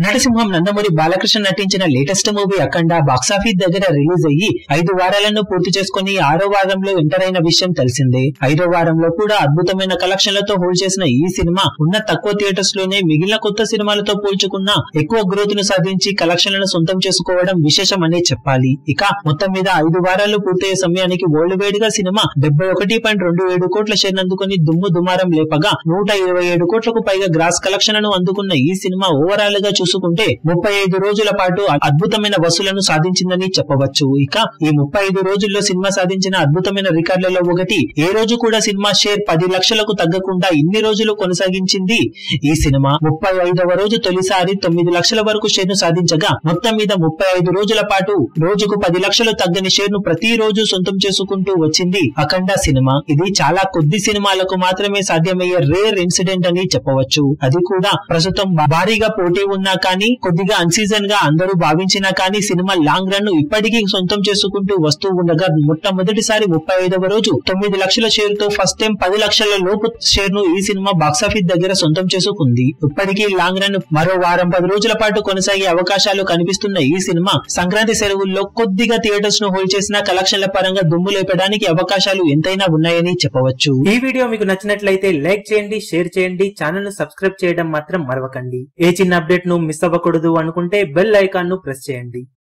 నరసింహం నందమూరి బాలకృష్ణ నటించిన latest movie అఖండ box office దగ్గర release అయ్యి 5 వారాలను పూర్తి చేసుకుని 6వ వారంలో ఎంటర్ అయిన విషయం తెలిసిందే. 5వ వారంలో కూడా అద్భుతమైన కలెక్షన్లతో హోల్డ్ చేసిన ఈ సినిమా ఉన్న తక్కువ థియేటర్స్ లోనే మిగిలిన కొత్త సినిమాలతో పోల్చుకున్న ఎక్కువ గ్రోత్ ను సాధించి కలెక్షన్లను సొంతం చేసుకోవడం విశేషమనే చెప్పాలి. ఇక మొత్తం మీద 5 వారాలు పూర్తయ్యే సమయానికి వరల్డ్ వైడ్ గా సినిమా 71.27 కోట్ల షేర్ అందుకుని దుమ్ము దుమారం లేపగా 127 కోట్లకు పైగా గ్రాస్ కలెక్షన్లను అందుకున్న ఈ సినిమా ఓవరాల్ గా చూసుకుంటే 35 రోజుల పాటు అద్భుతమైన వసూలను సాధించిందని చెప్పవచ్చు. ఇక ఈ 35 రోజుల్లో సినిమా సాధించిన అద్భుతమైన రికార్డులలో ఒకటి ఏ రోజు కూడా సినిమా షేర్ 10 లక్షలకు తగ్గకుండా ఇన్ని రోజులు కొనసాగించింది ఈ సినిమా. 35వ రోజు తొలిసారి 9 లక్షల వరకు షేర్ ను సాధించగా మొత్తం మీద 35 రోజుల పాటు రోజుకు 10 లక్షలు తగ్గని షేర్ ను ప్రతి రోజు సొంతం చేసుకుంటూ వచ్చింది అఖండ సినిమా. ఇది చాలా కొద్ది సినిమాలకు మాత్రమే సాధ్యమయ్యే రేర్ ఇన్సిడెంట్ అని చెప్పవచ్చు. అది కూడా ప్రస్తుతం భారీగా పోటీ ఉన్నా కానీ కొద్దిగా అన్సీజన్ గా అందరూ భావించినా కానీ సినిమా లాంగ్ రన్ ను ఇప్పటికీ సొంతం చేసుకుంటూ వస్తూ ఉండగా మొట్టమొదటిసారి 35వ రోజు 9 లక్షల షేర్ తో ఫస్ట్ టైం 10 లక్షల లోపు షేర్ ను ఈ సినిమా బాక్సాఫీస్ దగ్గర సొంతం చేసుకుంది. ఇప్పటికీ లాంగ్ రన్ మరో వారం 10 రోజుల పాటు కొనసాగే అవకాశాలు కనిపిస్తున్న ఈ సినిమా సంక్రాంతి సెలవుల్లో కొద్దిగా థియేటర్స్ ను హోల్డ్ చేసిన కలెక్షన్ల పరంగా దుమ్ము లేపడానికి అవకాశాలు ఎంతైనా ఉన్నాయని చెప్పవచ్చు. ఈ వీడియో మీకు నచ్చినట్లయితే లైక్ చేయండి, షేర్ చేయండి, ఛానల్ ను సబ్స్క్రైబ్ చేయడం మాత్రం మరవకండి. ఏ చిన్న అప్డేట్ ను మిస్ అవ్వకూడదు అనుకుంటే బెల్ ఐకాన్ ను ప్రెస్ చేయండి.